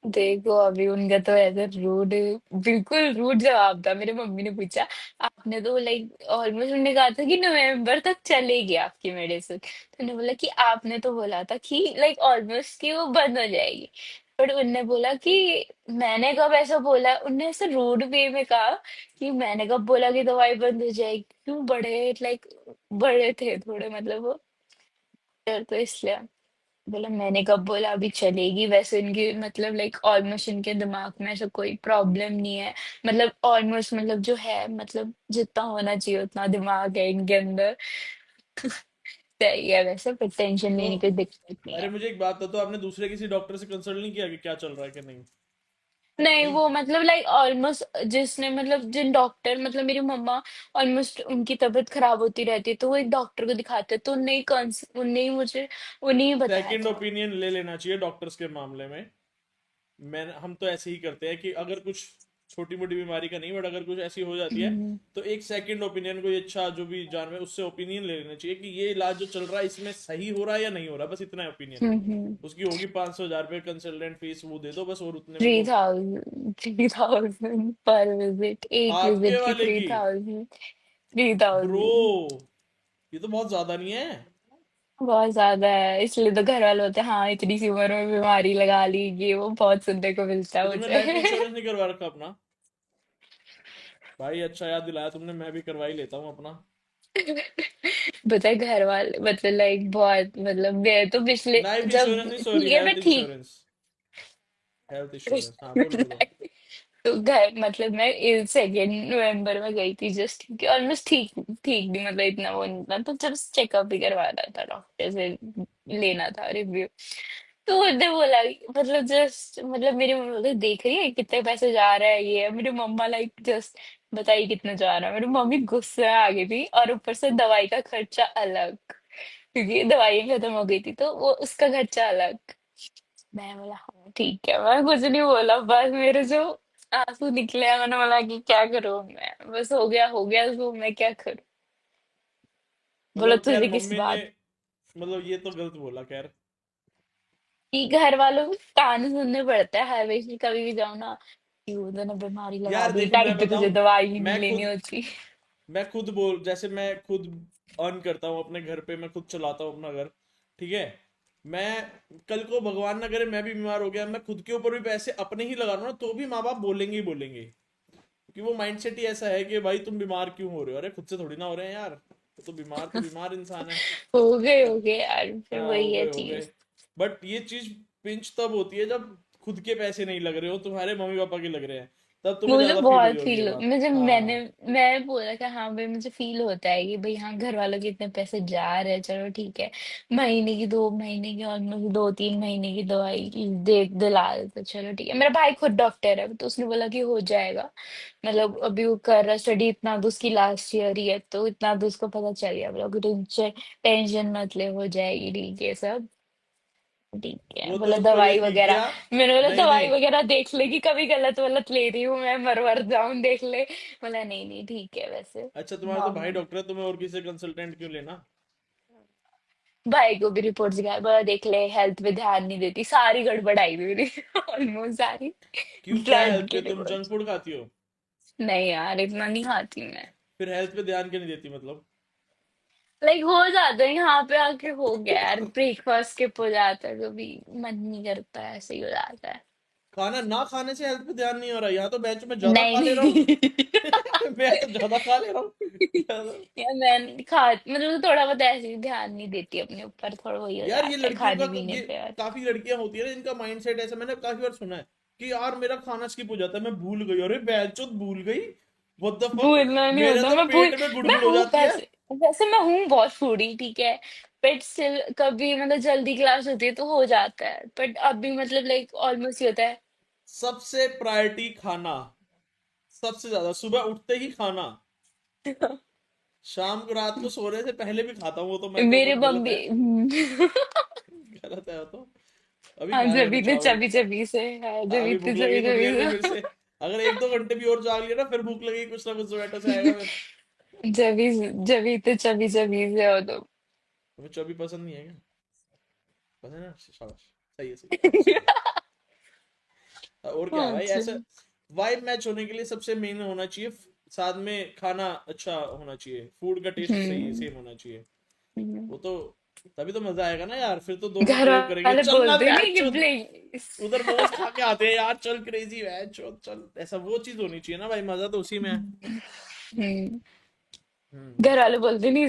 देखो अभी उनका तो ऐसा रूड, बिल्कुल रूड जवाब था, मेरी मम्मी ने पूछा आपने तो लाइक ऑलमोस्ट, उन्होंने कहा था कि नवंबर तक चलेगी आपकी मेडिसिन, तो उन्होंने बोला कि आपने तो बोला था कि लाइक ऑलमोस्ट कि वो बंद हो जाएगी, बट उनने बोला कि मैंने कब ऐसा बोला, उनने ऐसे रूड वे में कहा कि मैंने कब बोला कि दवाई बंद हो जाएगी, क्यों बड़े लाइक बड़े थे थोड़े, मतलब वो तो इसलिए बोला मैंने कब बोला अभी चलेगी, वैसे इनकी मतलब लाइक ऑलमोस्ट इनके दिमाग में ऐसा कोई प्रॉब्लम नहीं है, मतलब ऑलमोस्ट मतलब जो है, मतलब जितना होना चाहिए उतना दिमाग है इनके अंदर। सही है वैसे, पर टेंशन तो लेने की दिक्कत नहीं अरे है। मुझे एक बात बताओ, आपने दूसरे किसी डॉक्टर से कंसल्ट नहीं किया कि क्या चल रहा है कि नहीं? नहीं नहीं। वो मतलब लाइक ऑलमोस्ट जिसने मतलब जिन डॉक्टर, मतलब मेरी मम्मा ऑलमोस्ट उनकी तबीयत खराब होती रहती है, तो वो एक डॉक्टर को दिखाते हैं, तो उन्हें ही मुझे उन्हें ही बताया सेकंड था। ओपिनियन ले लेना चाहिए डॉक्टर्स के मामले में। मैं हम तो ऐसे ही करते हैं कि अगर कुछ छोटी मोटी बीमारी का नहीं, बट अगर कुछ ऐसी हो जाती है तो एक सेकंड ओपिनियन, कोई अच्छा जो भी जानवर उससे ओपिनियन ले लेना चाहिए कि ये इलाज जो चल रहा है इसमें सही हो रहा है या नहीं हो रहा, बस इतना ओपिनियन। उसकी होगी 500,000 रुपये कंसल्टेंट फीस, वो दे दो बस, और उतने में थ्री तो। थाउजेंड 3,000 पर विजिट, एक आपके विजिट की वाले थ्री की? थाउजेंड थ्री ब्रो, थाउजेंड ये तो बहुत ज्यादा नहीं है? बहुत ज्यादा है, इसलिए तो घर वाले होते हैं हाँ इतनी सी उम्र में बीमारी लगा ली, ये वो बहुत सुनने को मिलता तो है तुमने लाइफ मुझे। इंश्योरेंस नहीं करवा रखा अपना? भाई अच्छा याद दिलाया तुमने, मैं भी करवा ही लेता हूँ अपना। पता है घर वाले मतलब लाइक बहुत मतलब मैं तो पिछले लाइफ जब इंश्योरेंस नहीं, सॉरी, ठीक है मैं हेल्थ ठीक इंश्योरेंस। हेल्थ इंश्योरेंस, हाँ बोलो बोलो। तो घर मतलब मैं 2 नवंबर में गई थी जस्ट, ठीक है ऑलमोस्ट ठीक ठीक भी मतलब इतना वो नहीं था, तो जस्ट चेकअप ही करवाना था डॉक्टर से, लेना था रिव्यू। तो उन्होंने बोला मतलब जस्ट मतलब मेरी मम्मी बोलती देख रही है कितने पैसे जा रहा है ये, मेरी मम्मा लाइक जस्ट बताइए कितना जा रहा है, मेरी मम्मी गुस्से में आ गई थी, और ऊपर से दवाई का खर्चा अलग, क्योंकि दवाई खत्म हो गई थी तो वो उसका खर्चा अलग। मैं बोला हाँ ठीक है, मैं कुछ नहीं बोला, बस मेरे जो आंसू निकले, मैंने बोला कि क्या करूं मैं, बस हो गया तो मैं क्या करूं। बोला मतलब खैर तुझे किस मम्मी ने, बात मतलब ये तो गलत बोला खैर। की, घर वालों को ताने सुनने पड़ता है हर वैसे कभी भी जाओ ना, कि उन्होंने बीमारी लगा यार दी, देखो मैं टाइम पे तुझे बताऊं, दवाई ही नहीं मैं लेनी खुद होती। मैं खुद बोल, जैसे मैं खुद अर्न करता हूँ अपने घर पे, मैं खुद चलाता हूँ अपना घर, ठीक है। मैं कल को भगवान ना करे मैं भी बीमार हो गया, मैं खुद के ऊपर भी पैसे अपने ही लगा रहा हूं ना, तो भी माँ बाप बोलेंगे ही बोलेंगे, क्योंकि वो माइंडसेट ही ऐसा है कि भाई तुम बीमार क्यों हो रहे हो, अरे खुद से थोड़ी ना हो रहे हैं यार, तो बीमार इंसान है। हो गए यार, फिर हाँ वही है हो गए। चीज। बट ये चीज पिंच तब होती है जब खुद के पैसे नहीं लग रहे हो, तुम्हारे मम्मी पापा के लग रहे हैं, तब तुम्हें मुझे ज्यादा फील हुई बहुत होगी ये फील बात। मुझे हाँ। मैं बोला कि हाँ भाई मुझे फील होता है कि भाई हाँ घर वालों के इतने पैसे जा रहे हैं, चलो ठीक है, महीने की 2 महीने की ऑलमोस्ट 2-3 महीने की दवाई दे दिला देते, चलो ठीक है, मेरा भाई खुद डॉक्टर है तो उसने बोला कि हो जाएगा, मतलब अभी वो कर रहा स्टडी इतना तो उसकी लास्ट ईयर ही है, तो इतना तो उसको पता चल गया, बोला कि टेंशन टेंशन मत ले, हो जाएगी ठीक है सब, ठीक है वो तो बोला उसको ये दवाई कि वगैरह, क्या। मैंने बोला नहीं दवाई नहीं, वगैरह देख ले कि कभी गलत वलत ले रही हूँ मैं, मर जाऊं देख ले, बोला नहीं नहीं ठीक है वैसे अच्छा तुम्हारा तो भाई नॉर्मल। डॉक्टर है, तुम्हें और किसी कंसल्टेंट क्यों लेना? भाई को भी रिपोर्ट्स दिखाया, बोला देख ले हेल्थ पे ध्यान नहीं देती, सारी गड़बड़ाई हुई मेरी ऑलमोस्ट सारी, क्यों, क्या ब्लड हेल्थ के पे, तुम जंक रिपोर्ट्स। फूड खाती हो? नहीं यार इतना नहीं खाती मैं, फिर हेल्थ पे ध्यान क्यों नहीं देती मतलब? लाइक हो जाता है यहाँ पे आके, हो गया यार ब्रेकफास्ट स्किप हो जाता है, कभी मन नहीं करता है, ऐसे ही हो जाता है। खाना ना खाने से हेल्थ पे ध्यान नहीं हो रहा, यहाँ तो बेंच में ज्यादा नहीं खा ले रहा हूँ। नहीं मैं तो ज्यादा खा ले रहा हूँ। यार मैं खा मतलब थोड़ा बहुत ऐसे ही ध्यान नहीं देती अपने ऊपर, थोड़ा वही हो यार ये जाता है लड़कियों का, खाने पीने ये पे यार। काफी लड़कियां होती है ना इनका माइंडसेट ऐसा, मैंने काफी बार सुना है कि यार मेरा खाना स्किप हो जाता है, मैं भूल गई, अरे बेंचोद भूल गई, व्हाट द फक। भूलना नहीं मेरे होता, तो मैं भूल पेट में मैं गुड़गुड़ हो हूँ जाती है। वैसे, वैसे मैं हूँ बहुत फूडी ठीक है, बट स्टिल कभी मतलब जल्दी क्लास होती है तो हो जाता है, बट अभी मतलब लाइक ऑलमोस्ट ही होता है। सबसे प्रायोरिटी खाना, सबसे ज्यादा सुबह उठते ही खाना, शाम को रात को सोने से पहले भी खाता हूँ वो तो, मैं तो, मेरे बट गलत मम्मी है। गलत है वो तो। अभी हाँ खा जब लेना इतने चाहो, चबी चबी से, हाँ जब अभी इतने भूख चबी लगी चबी फिर से। से अगर 1-2 घंटे भी और जाग लिया ना, फिर भूख लगेगी, कुछ ना कुछ जोमेटो से आएगा फिर। जब जब इतने चबी चबी से हो तो। तुम्हें चॉबी पसंद नहीं है क्या? पसंद है ना, शाबाश, सही है सही है, अच्छी बात है। और क्या है भाई, अच्छा। ऐसा वाइब मैच होने के लिए सबसे मेन होना चाहिए, साथ में खाना अच्छा होना चाहिए, फूड का टेस्ट सही हम्म सेम होना चाहिए, हम्म। वो तो, तभी तो मजा आएगा ना यार, फिर तो दोनों घर क्रेव करेंगे, वाले चल ना बोलते नहीं कि बैच, प्लीज। उधर मोमोज खा के आते हैं यार, चल क्रेजी है, चल चल, ऐसा वो चीज होनी चाहिए ना भाई, मजा तो उसी में है। हम्म। हम्म। घर वाले बोलते नहीं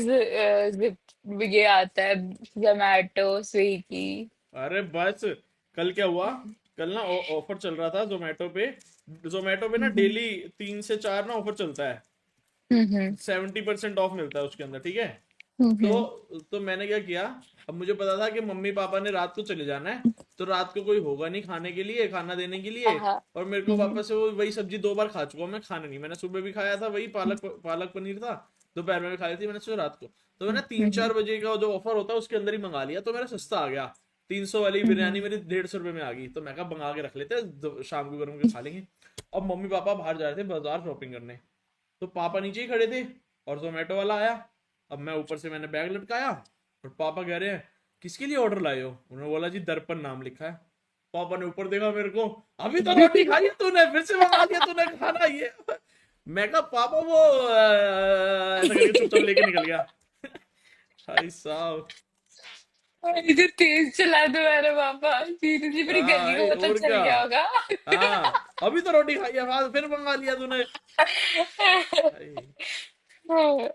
ये आता है जोमेटो स्विगी। अरे बस, कल क्या हुआ, कल ना ऑफर चल रहा था जोमेटो पे, जोमेटो पे ना हम्म डेली 3 से 4 ना ऑफर चलता है, हम्म 70% ऑफ मिलता है उसके अंदर, ठीक है। तो हम्म तो मैंने क्या किया, अब मुझे पता था कि मम्मी पापा ने रात को चले जाना है, तो रात को कोई होगा नहीं खाने के लिए, खाना देने के लिए, हाँ और मेरे को हम्म वापस से वो वही सब्जी 2 बार खा चुका हूं मैं, खाने नहीं, मैंने सुबह भी खाया था वही पालक पालक पनीर था, दोपहर में भी खाई थी मैंने, सुबह रात को, तो मैंने तीन हम्म चार बजे का जो ऑफर होता है उसके अंदर ही मंगा लिया, तो मेरा सस्ता आ गया, 300 वाली बिरयानी मेरी 150 रुपए में आ गई, तो मैं कहा मंगा के रख लेते हैं, शाम को गर्म के खा लेंगे। अब मम्मी पापा बाहर जा रहे थे बाजार शॉपिंग करने, तो पापा नीचे ही खड़े थे और जोमेटो वाला आया। अब मैं ऊपर से मैंने बैग लटकाया और पापा कह रहे हैं किसके लिए ऑर्डर लाए हो, उन्होंने बोला जी दर्पण नाम लिखा है। पापा ने ऊपर देखा मेरे को, अभी तो रोटी खाई है तूने, फिर से मंगा लिया तूने खाना ये। मैं कहा पापा वो ऐसा करके चुपचाप लेके निकल गया। भाई साहब। इधर तेज चला तुम्हारा पापा, सीरियसली पूरी गली को पता और चल क्या। गया होगा। हाँ, अभी तो रोटी खाई है, फिर मंगा लिया तूने। भाई,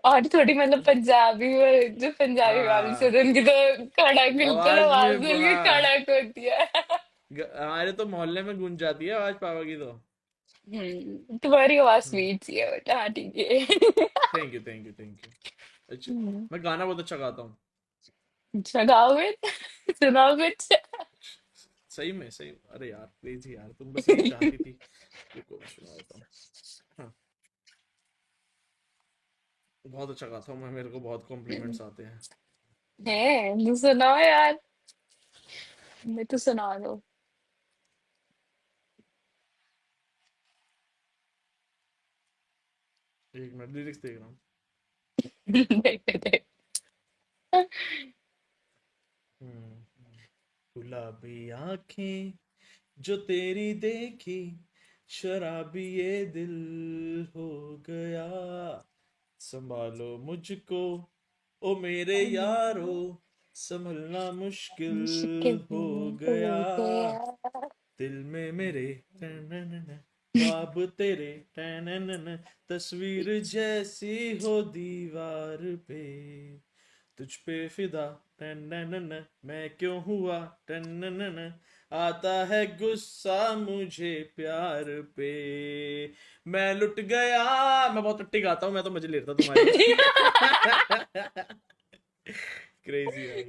और थोड़ी मतलब पंजाबी जो पंजाबी वाली से हाँ, उनकी तो कड़क, बिल्कुल आवाज आवाज में उनकी हाँ, कड़क होती है। हमारे तो मोहल्ले में गूंज जाती है आवाज पापा की तो। तुम्हारी आवाज स्वीट सी है बेटा, हाँ ठीक है। Thank you thank you thank you. अच्छा, हम्म, मैं गाना बहुत अच्छा गाता हूँ। अच्छा गाओगे? सुनाओ कुछ। सही में, अरे यार क्रेजी यार, तुम बस यही चाहती थी। रुको मैं सुना देता हूँ। हाँ, बहुत अच्छा गाता हूँ मैं, मेरे को बहुत कॉम्प्लीमेंट्स आते हैं। है तो सुनाओ यार, मैं तो सुना दो। एक मिनट, लिरिक्स देख रहा हूँ। देखते थे। हम्म। गुलाबी आंखें जो तेरी देखी, शराबी ये दिल हो गया, संभालो मुझको ओ मेरे यारो, संभलना मुश्किल मुश्किल हो हो गया, गया। दिल में मेरे टननन, ख्वाब तेरे टननन, तस्वीर जैसी हो दीवार पे, तुझ पे फिदा टननन, मैं क्यों हुआ टननन, आता है गुस्सा मुझे प्यार पे, मैं लुट गया। मैं बहुत टट्टी गाता हूँ, मैं तो मजे ले रहा था तुम्हारी। क्रेजी भाई,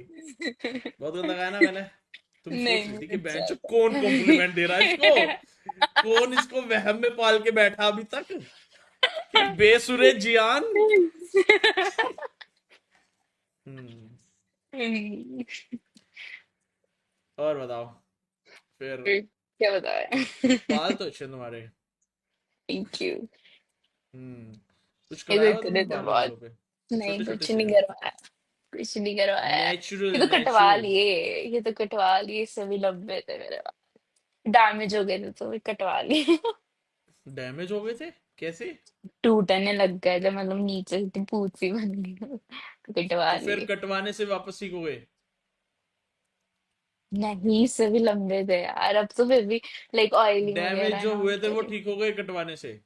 बहुत गंदा गाया ना मैंने। तुम सोच रही नहीं थी कि अच्छा बेंच कौन था। कॉम्प्लीमेंट दे रहा है इसको, कौन इसको वहम में पाल के बैठा अभी तक, कि बेसुरे जियान। हम्म। और बताओ फिर। क्या बताया? बाल तो अच्छे हैं तुम्हारे। Thank you. हम्म। कुछ ये तो कराया हुआ इतने तुमने तो बालों बहुत, वालों पे? नहीं छोटे छोटे कुछ से नहीं हैं। करवाया, कुछ नहीं करवाया। नेचुरल ये तो कटवा नेचुरल। लिए, ये तो कटवा लिए, सभी लंबे थे मेरे बाल, डैमेज हो गए थे तो भी कटवा लिए। डैमेज हो गए थे? कैसे? टूटने लग गए थे, मतलब नीचे से पूंछ सी बन गई तो कटवा तो फिर लिए। कटवाने से वापस सीखोगे? नहीं, सभी लंबे थे यार, अब तो फिर भी लाइक ऑयलिंग वगैरह डैमेज है जो ना हुए थे तो वो ठीक हो गए कटवाने से?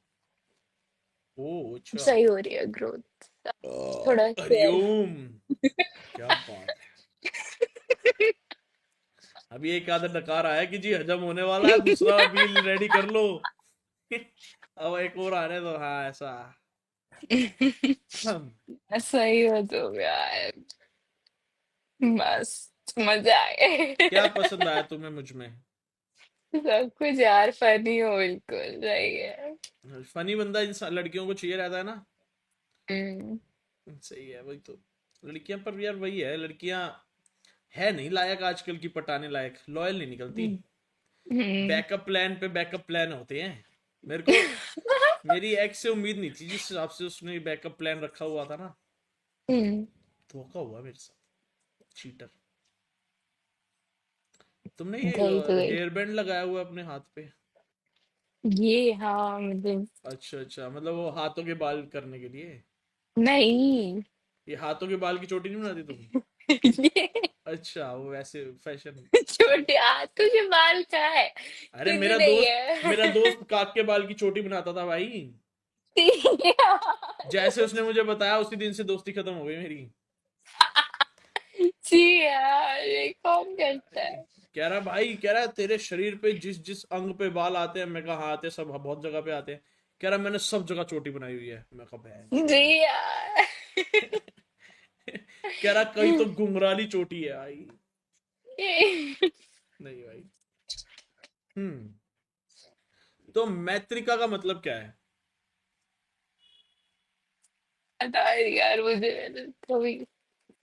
ओ अच्छा। सही हो रही है ग्रोथ, थोड़ा केयर। हरिओम। क्या बात है। अभी एक आधा डकार आया कि जी हजम होने वाला है, दूसरा अभी रेडी कर लो। अब एक और आने दो, हाँ ऐसा। हम्म, सही हो तुम यार, मस्त मजा आए। क्या पसंद आया तुम्हें मुझ में? सब कुछ यार, फनी हो बिल्कुल, सही है। फनी बंदा इंसान लड़कियों को चाहिए रहता है ना। हम्म। सही है, वही तो। लड़कियां पर यार वही है, लड़कियां है नहीं लायक आजकल की पटाने लायक, लॉयल नहीं निकलती। हम्म। बैकअप प्लान पे बैकअप प्लान होते हैं। मेरे को मेरी एक्स से उम्मीद नहीं थी, जिस हिसाब से उसने बैकअप प्लान रखा हुआ था ना, हम्म, धोखा हुआ मेरे साथ, चीटर। तुमने ये गई तो गई। हेयर बैंड लगाया हुआ है अपने हाथ पे? ये हाँ मतलब, अच्छा अच्छा, मतलब वो हाथों के बाल करने के लिए? नहीं। ये हाथों के बाल की चोटी नहीं बनाती तुम? ये अच्छा, वो वैसे फैशन। छोटे हाथों के बाल का है, अरे किसी नहीं मेरा है। दोस्त काक के बाल की चोटी बनाता था भाई। जैसे उसने मुझे बताया उसी दिन से दोस्ती खत्म हो गई मेरी। जी यार, ये कौन करता है? कह रहा भाई, कह रहा तेरे शरीर पे जिस जिस अंग पे बाल आते हैं, मैं कहा हाँ आते हैं, सब बहुत जगह पे आते हैं। कह रहा मैंने सब जगह चोटी बनाई हुई है, मैं कहा बहन जी चोद। यार। कह रहा कहीं तो घुंघराली चोटी है आई। नहीं भाई। हम्म। तो मैत्रिका का मतलब क्या है? पता है यार मुझे, मैंने कभी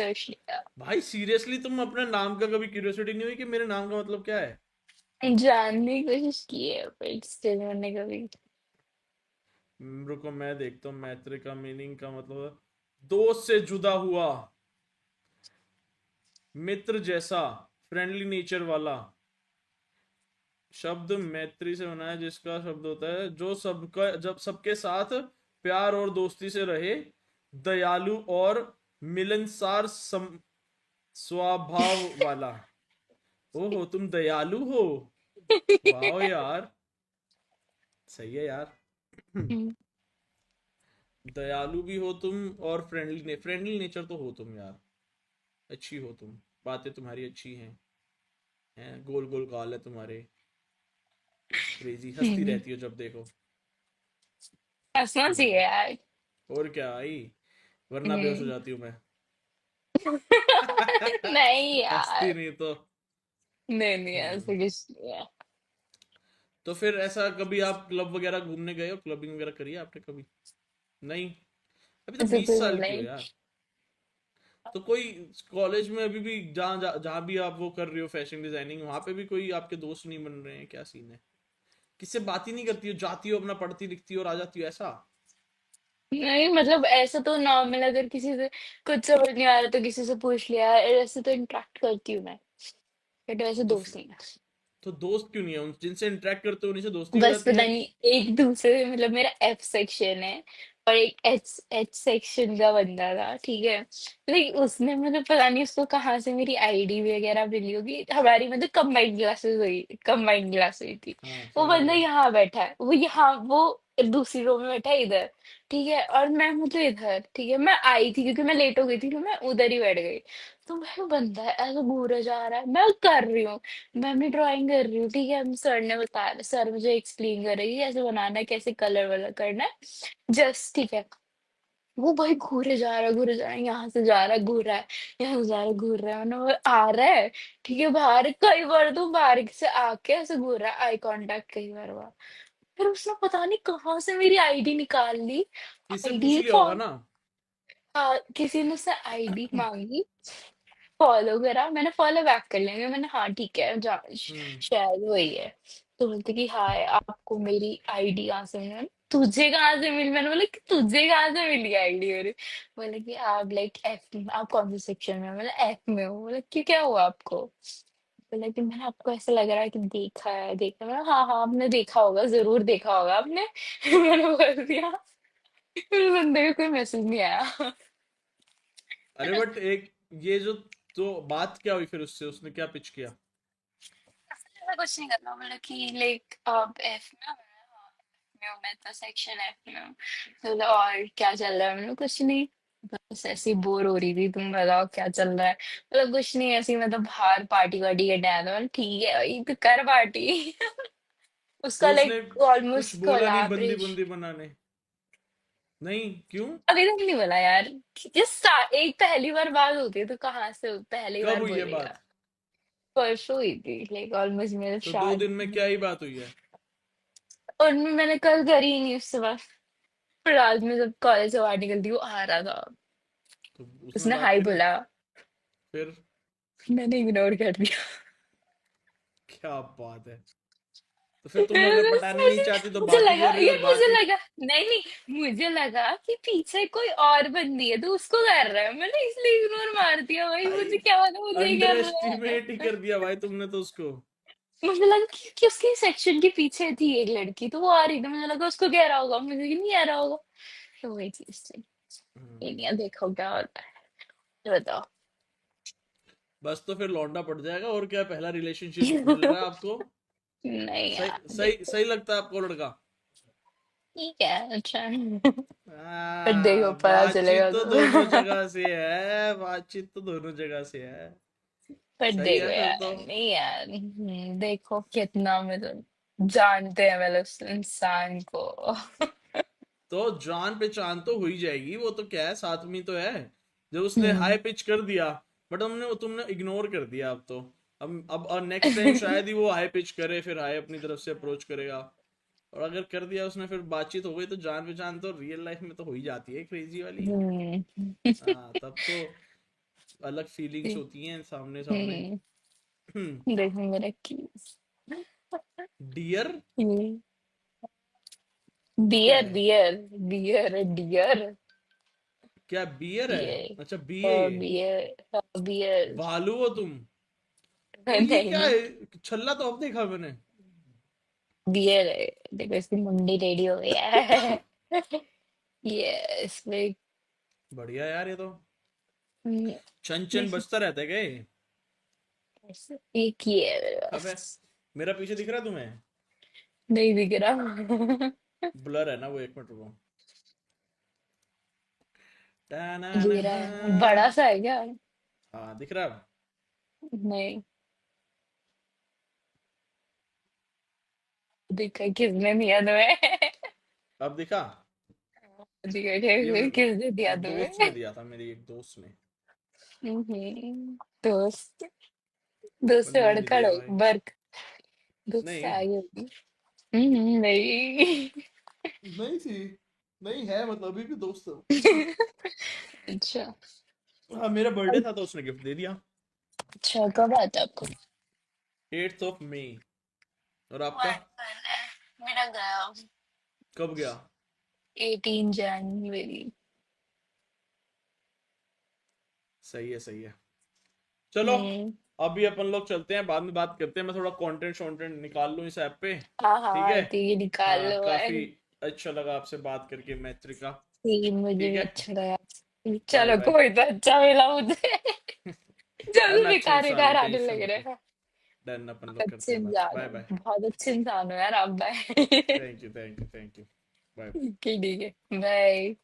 सोच लिया। भाई सीरियसली तुम अपने नाम का कभी क्यूरियोसिटी नहीं हुई कि मेरे नाम का मतलब क्या है? जानने की कोशिश की है बट स्टिल मैंने कभी। रुको मैं देखता हूँ मैत्री का मीनिंग का मतलब है, दोस्त से जुदा हुआ, मित्र जैसा, फ्रेंडली नेचर वाला। शब्द मैत्री से बना है जिसका शब्द होता है जो सबका जब सबके साथ प्यार और दोस्ती से रहे, दयालु और मिलनसार स्वभाव वाला। ओहो तुम दयालु हो। वाह यार, सही है यार। दयालु भी हो तुम और फ्रेंडली नेचर तो हो तुम यार। अच्छी हो तुम, बातें तुम्हारी अच्छी हैं गोल गोल गाल है तुम्हारे, क्रेजी हंसती रहती हो जब देखो। हंसना चाहिए यार। और क्या आई, वरना बेहोश हो हम्म। जाती हूँ मैं। नहीं हंसती यार। नहीं तो। नहीं नहीं हम्म। ऐसा कुछ नहीं है। तो फिर ऐसा कभी आप क्लब वगैरह घूमने गए हो, क्लबिंग वगैरह करी है आपने कभी? नहीं? अभी तो ऐसा 20 साल कोई की हो लाइक। यार। तो कोई कॉलेज में अभी भी जहाँ भी आप वो कर रही हो फैशन डिजाइनिंग, वहां पे भी कोई आपके दोस्त नहीं बन रहे हैं? क्या सीन है? किससे बात ही नहीं करती हो, जाती हो अपना पढ़ती लिखती हो और आ जाती हो ऐसा? नहीं मतलब ऐसा तो नॉर्मल अगर किसी से कुछ समझ नहीं आ रहा तो किसी से पूछ लिया, ऐसे तो इंटरेक्ट करती हूँ मैं, बट वैसे तो दोस्त नहीं है। तो दोस्त क्यों नहीं है? जिनसे इंटरेक्ट करते हो उन्हीं से दोस्ती हो बस जाती पता है। नहीं एक दूसरे मतलब मेरा एफ सेक्शन है और एक एच एच सेक्शन का बंदा था, ठीक है। लेकिन उसने मतलब पता नहीं उसको कहाँ से मेरी आईडी वगैरह मिली होगी, हमारी मतलब कंबाइंड क्लास हुई थी। हाँ वो समझ बंदा गया। यहाँ बैठा है, वो यहाँ वो दूसरी रो में बैठा है इधर, ठीक है। और मैं मुझे इधर, ठीक है। मैं आई थी क्योंकि मैं लेट हो गई थी तो मैं उधर ही बैठ गई। तो मैं बंदा है ऐसा घूरा जा रहा है, मैं कर रही हूँ, मैं अपनी ड्राइंग कर रही हूँ, ठीक है। सर ने बताया, सर मुझे एक्सप्लेन कर रही है कैसे बनाना है, कैसे कलर वलर करना है, जस्ट ठीक है। वो भाई घूरे जा रहा है, यहाँ से जा रहा है घूर रहा है, यहाँ से जा रहा है घूर रहा है, ना वो आ रहा है, ठीक है। बाहर कई बार तो बाहर से आके ऐसे घूर रहा है, आई कांटेक्ट कई बार हुआ। फिर उसने पता नहीं कहाँ से मेरी आईडी निकाल ली। किससे पूछ आईडी लिया होगा फॉर ना? किसी ने उससे आईडी मांगी, फॉलो करा, मैंने फॉलो बैक कर लिया, मैंने हाँ ठीक है हम्म। शायद वही है। तो बोलते कि हाय आपको मेरी आईडी कहाँ से मिली, तुझे कहाँ से मिली, मैंने बोला कि तुझे कहाँ से मिली आईडी मेरी। बोले कि आप लाइक एफ, आप कौन से सेक्शन में हो? बोला एफ में हो। बोला क्यों, क्या हुआ आपको? बोला कि मैंने आपको ऐसा लग रहा है कि देखा है। मैंने हाँ हाँ आपने देखा होगा, जरूर देखा होगा आपने। मैंने बोल दिया। फिर बंदे का कोई मैसेज नहीं आया। अरे बट एक ये जो, तो बात क्या हुई फिर उससे, उसने क्या पिच किया? ऐसा कुछ नहीं करना, मतलब कि लाइक आप एफ में हो? मैंने कहा, हाँ, F में हूँ, मैं तो सेक्शन एफ में हूँ। तो बोला, और क्या चल रहा है? मैंने कहा, कुछ नहीं, बस ऐसी बोर हो रही थी, तुम बताओ क्या चल रहा है? मतलब कुछ नहीं, ऐसी मतलब बाहर पार्टी वार्टी करने आया था। मैंने, ठीक है भाई तो कर पार्टी। उसका तो उसने लाइक कुछ ऑलमोस्ट बोला नहीं बंदी कोलैबोरेशन। बुंदी बनाने? नहीं क्यों? अभी तक नहीं बोला यार। एक पहली बार बात होती है तो कहाँ से पहली कब बार हुई है बोलेगा। बात? परसों हुई थी लाइक ऑलमोस्ट मेरे तो 2 दिन में शादी। क्या ही बात हुई है? और मैंने कल करी ही नहीं उससे बात। फिर रात में जब कॉलेज से बाहर निकलती वो आ रहा था, तो उसमें उसने बात हाय करी? बोला, फिर? मैंने इग्नोर कर दिया। क्या बात है। तो फिर तुम अगर पटाना नहीं मुझे चाहती तो मुझे बात ही लगा कर रही हो और यार, बात मुझे ही। लगा नहीं नहीं, मुझे लगा कि पीछे कोई और बंदी है तो उसको कर रहा है, मैंने इसलिए इग्नोर मार दिया। भाई भाई मुझे क्या पता मुझे ही अंडर कर रहा एस्टिमेट ही है। कर दिया भाई तुमने तो उसको। मुझे लगा कि उसके सेक्शन के पीछे थी एक लड़की तो वो आ रही थी, मुझे लगा उसको कह रहा होगा, मुझे नहीं कह रहा होगा। तो वही चीज थी। ये हम्म। नहीं है, देखो क्या होता है। तो बताओ। बस तो फिर लौंडा पड़ जाएगा और क्या, पहला रिलेशनशिप मिल रहा है आपको। नहीं सही यार सही देखो, सही लगता है आपको लड़का? ठीक है अच्छा। पर देखो पता बातचीत चलेगा तो दोनों तो। जगह से है, बातचीत तो दोनों जगह से है। पर सही देखो है फिर तो। यार, नहीं यार, देखो कितना मतलब जानते हैं मतलब उस इंसान को। तो जान पहचान तो हो ही जाएगी, वो तो क्या है, साथ में तो है। जब उसने हम्म। हाई पिच कर दिया, बट हमने तुमने इग्नोर कर दिया, अब तो अब नेक्स्ट टाइम शायद ही वो हाई पिच करे, फिर हाई अपनी तरफ से अप्रोच करेगा। और अगर कर दिया उसने, फिर बातचीत हो गई, तो जान पहचान तो रियल लाइफ में तो हो ही जाती है क्रेजी वाली। हम्म। हाँ तब तो अलग फीलिंग्स होती हैं सामने सामने। देखो मेरा कीज। डियर क्या बियर है? Bear bear deer. क्या बियर है? बियर अच्छा बीए। Bear bear. भालू हो तुम? और ये क्या नहीं, है? छल्ला तो अब देखा मैंने। बियर है। देखो इसकी मुंडी रेडी हो गई है। Yes like. बढ़िया यार, ये तो छन छन बजता रहता है क्या ये? एक ही है मेरे अबे, पास। मेरा पीछे दिख रहा है तुम्हें? नहीं दिख रहा। ब्लर है ना वो, एक मिनट रुको। जी रहा है, बड़ा सा है क्या? हाँ दिख रहा है। नहीं दिखा, किसने दिया तुम्हें? अब दिखा? दिखा ये किसने दिया दोस्त ने तुम्हें? दिया था, मेरी एक दोस्त ने। दोस्त। दोस्त से बन्नी ने अड़कड़ दिया हो भाई। बर्क। दोस्त से नहीं, आगे होगी। नहीं। नहीं थी। नहीं है, मतलब अभी भी दोस्त है। अच्छा। हाँ, मेरा बर्थडे था तो उसने गिफ्ट दे दिया। अच्छा कब आता है आपको? 8 मई। और आपका? What fun है। मेरा गया कब गया? 18 जनवरी। सही है, सही है। चलो, हम्म। अभी अपन लोग चलते हैं, बाद में बात करते हैं। मैं थोड़ा कंटेंट शॉन्टेंट निकाल लूँ इस ऐप पे। हाँ ठीक है। हाँ ठीक है, निकाल हाँ, लो काफी भाई। अच्छा लगा आपसे बात करके मैत्रिका। ठीक, मुझे ठीक भी है। अच्छा लगा। बाय चलो बाय। कोई तो अच्छा मिला मुझे। जब अरे से मैं अच्छा बेकार इंसान हूँ, बेकार आने टेंशन लग मत रहे लो। हैं। डन, अपन लोग करते अच्छे हैं बात। इंसान बाय हो, बाय। बहुत अच्छे इंसान हो यार आप। Bye. Thank you, thank you, thank you. Bye. ठीक है, ठीक है, बाय।